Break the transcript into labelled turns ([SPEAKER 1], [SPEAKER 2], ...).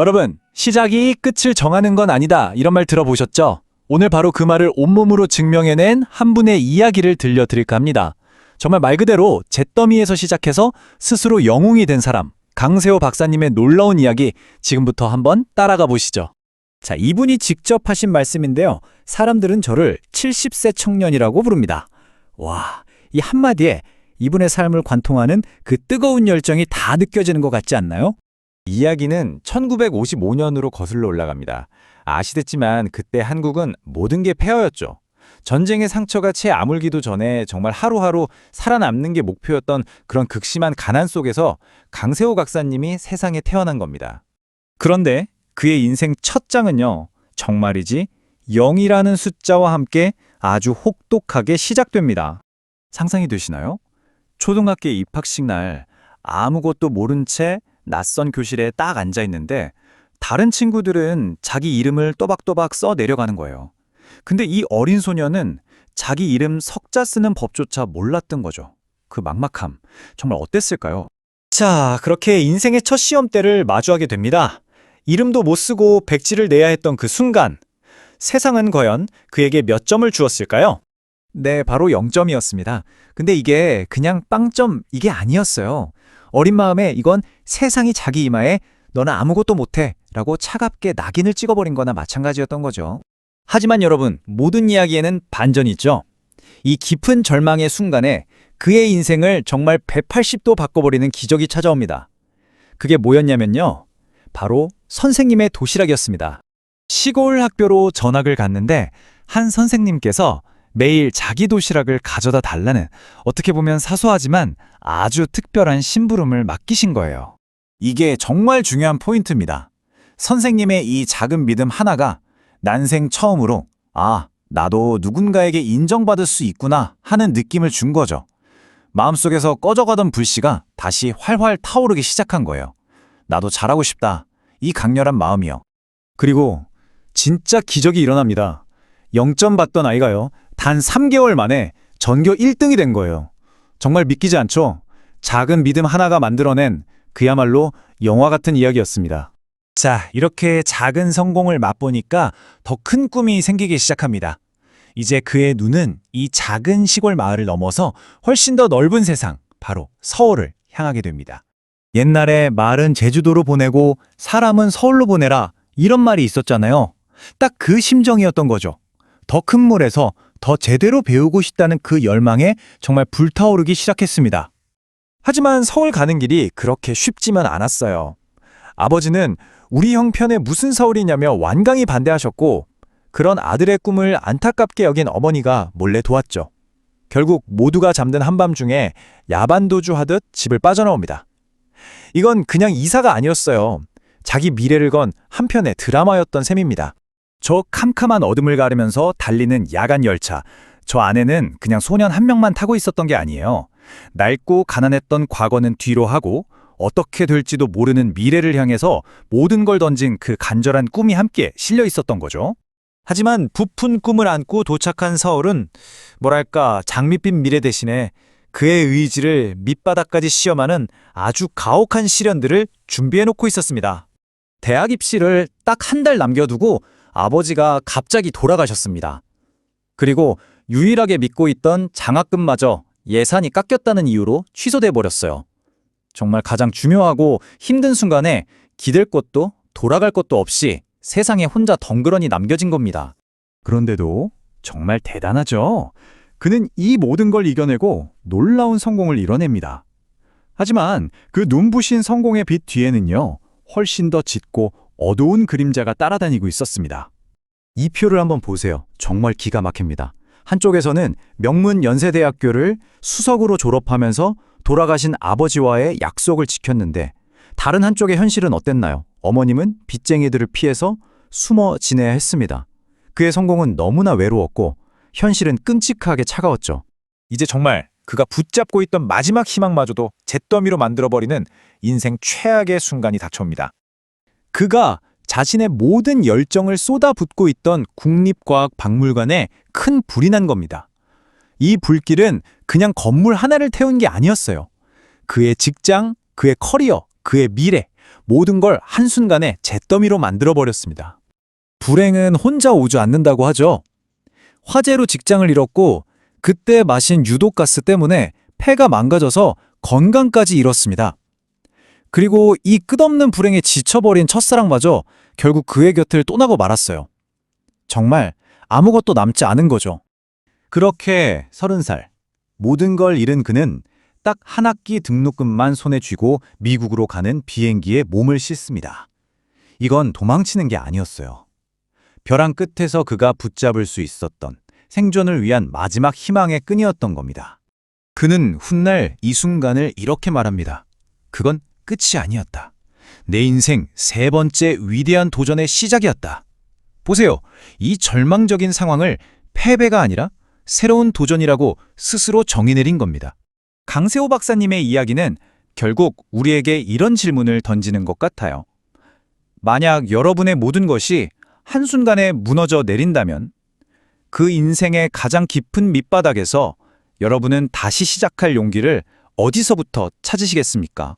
[SPEAKER 1] 여러분, 시작이 끝을 정하는 건 아니다. 이런 말 들어보셨죠? 오늘 바로 그 말을 온몸으로 증명해낸 한 분의 이야기를 들려드릴까 합니다. 정말 말 그대로 잿더미에서 시작해서 스스로 영웅이 된 사람, 강세호 박사님의 놀라운 이야기 지금부터 한번 따라가 보시죠.
[SPEAKER 2] 자, 이분이 직접 하신 말씀인데요. 사람들은 저를 70세 청년이라고 부릅니다. 와, 이 한마디에 이분의 삶을 관통하는 그 뜨거운 열정이 다 느껴지는 것 같지 않나요?
[SPEAKER 3] 이야기는 1955년으로 거슬러 올라갑니다. 아시겠지만 그때 한국은 모든 게 폐허였죠. 전쟁의 상처가 채 아물기도 전에 정말 하루하루 살아남는 게 목표였던 그런 극심한 가난 속에서 강세호 박사님이 세상에 태어난 겁니다.
[SPEAKER 2] 그런데 그의 인생 첫 장은요. 정말이지 0이라는 숫자와 함께 아주 혹독하게 시작됩니다.
[SPEAKER 1] 상상이 되시나요? 초등학교 입학식 날 아무것도 모른 채 낯선 교실에 딱 앉아 있는데 다른 친구들은 자기 이름을 또박또박 써 내려가는 거예요. 근데 이 어린 소녀는 자기 이름 석자 쓰는 법조차 몰랐던 거죠. 그 막막함, 정말 어땠을까요?
[SPEAKER 2] 자, 그렇게 인생의 첫 시험 때를 마주하게 됩니다. 이름도 못 쓰고 백지를 내야 했던 그 순간, 세상은 과연 그에게 몇 점을 주었을까요?
[SPEAKER 1] 네, 바로 0점이었습니다. 근데 이게 그냥 빵점 이게 아니었어요. 어린 마음에 이건 세상이 자기 이마에 너는 아무것도 못해 라고 차갑게 낙인을 찍어버린 거나 마찬가지였던 거죠.
[SPEAKER 2] 하지만 여러분, 모든 이야기에는 반전이 있죠. 이 깊은 절망의 순간에 그의 인생을 정말 180도 바꿔버리는 기적이 찾아옵니다. 그게 뭐였냐면요. 바로 선생님의 도시락이었습니다.
[SPEAKER 1] 시골 학교로 전학을 갔는데 한 선생님께서 매일 자기 도시락을 가져다 달라는 어떻게 보면 사소하지만 아주 특별한 심부름을 맡기신 거예요. 이게 정말 중요한 포인트입니다. 선생님의 이 작은 믿음 하나가 난생 처음으로 나도 누군가에게 인정받을 수 있구나 하는 느낌을 준 거죠. 마음속에서 꺼져가던 불씨가 다시 활활 타오르기 시작한 거예요. 나도 잘하고 싶다. 이 강렬한 마음이요.
[SPEAKER 2] 그리고 진짜 기적이 일어납니다. 0점 받던 아이가요. 단 3개월 만에 전교 1등이 된 거예요. 정말 믿기지 않죠? 작은 믿음 하나가 만들어낸 그야말로 영화 같은 이야기였습니다. 자, 이렇게 작은 성공을 맛보니까 더 큰 꿈이 생기기 시작합니다. 이제 그의 눈은 이 작은 시골 마을을 넘어서 훨씬 더 넓은 세상, 바로 서울을 향하게 됩니다. 옛날에 말은 제주도로 보내고 사람은 서울로 보내라 이런 말이 있었잖아요. 딱 그 심정이었던 거죠. 더 큰 물에서 더 제대로 배우고 싶다는 그 열망에 정말 불타오르기 시작했습니다.
[SPEAKER 1] 하지만 서울 가는 길이 그렇게 쉽지만 않았어요. 아버지는 우리 형편에 무슨 서울이냐며 완강히 반대하셨고 그런 아들의 꿈을 안타깝게 여긴 어머니가 몰래 도왔죠. 결국 모두가 잠든 한밤중에 야반도주하듯 집을 빠져나옵니다. 이건 그냥 이사가 아니었어요. 자기 미래를 건 한편의 드라마였던 셈입니다. 저 캄캄한 어둠을 가르면서 달리는 야간 열차. 저 안에는 그냥 소년 한 명만 타고 있었던 게 아니에요. 낡고 가난했던 과거는 뒤로 하고 어떻게 될지도 모르는 미래를 향해서 모든 걸 던진 그 간절한 꿈이 함께 실려 있었던 거죠. 하지만 부푼 꿈을 안고 도착한 서울은 뭐랄까 장밋빛 미래 대신에 그의 의지를 밑바닥까지 시험하는 아주 가혹한 시련들을 준비해놓고 있었습니다. 대학 입시를 딱 한 달 남겨두고 아버지가 갑자기 돌아가셨습니다. 그리고 유일하게 믿고 있던 장학금마저 예산이 깎였다는 이유로 취소돼 버렸어요. 정말 가장 중요하고 힘든 순간에 기댈 곳도 돌아갈 곳도 없이 세상에 혼자 덩그러니 남겨진 겁니다. 그런데도 정말 대단하죠? 그는 이 모든 걸 이겨내고 놀라운 성공을 이뤄냅니다. 하지만 그 눈부신 성공의 빛 뒤에는요, 훨씬 더 짙고 어두운 그림자가 따라다니고 있었습니다. 이 표를 한번 보세요. 정말 기가 막힙니다. 한쪽에서는 명문 연세대학교를 수석으로 졸업하면서 돌아가신 아버지와의 약속을 지켰는데 다른 한쪽의 현실은 어땠나요? 어머님은 빚쟁이들을 피해서 숨어 지내야 했습니다. 그의 성공은 너무나 외로웠고 현실은 끔찍하게 차가웠죠. 이제 정말 그가 붙잡고 있던 마지막 희망마저도 잿더미로 만들어버리는 인생 최악의 순간이 닥쳐옵니다. 그가 자신의 모든 열정을 쏟아붓고 있던 국립과학박물관에 큰 불이 난 겁니다. 이 불길은 그냥 건물 하나를 태운 게 아니었어요. 그의 직장, 그의 커리어, 그의 미래, 모든 걸 한순간에 잿더미로 만들어버렸습니다. 불행은 혼자 오지 않는다고 하죠. 화재로 직장을 잃었고 그때 마신 유독가스 때문에 폐가 망가져서 건강까지 잃었습니다. 그리고 이 끝없는 불행에 지쳐버린 첫사랑마저 결국 그의 곁을 떠나고 말았어요. 정말 아무것도 남지 않은 거죠.
[SPEAKER 3] 그렇게 30살. 모든 걸 잃은 그는 딱 한 학기 등록금만 손에 쥐고 미국으로 가는 비행기에 몸을 싣습니다. 이건 도망치는 게 아니었어요. 벼랑 끝에서 그가 붙잡을 수 있었던 생존을 위한 마지막 희망의 끈이었던 겁니다.
[SPEAKER 2] 그는 훗날 이 순간을 이렇게 말합니다. 그건 끝이 아니었다. 내 인생 세 번째 위대한 도전의 시작이었다. 보세요. 이 절망적인 상황을 패배가 아니라 새로운 도전이라고 스스로 정의 내린 겁니다.
[SPEAKER 1] 강세호 박사님의 이야기는 결국 우리에게 이런 질문을 던지는 것 같아요. 만약 여러분의 모든 것이 한순간에 무너져 내린다면 그 인생의 가장 깊은 밑바닥에서 여러분은 다시 시작할 용기를 어디서부터 찾으시겠습니까?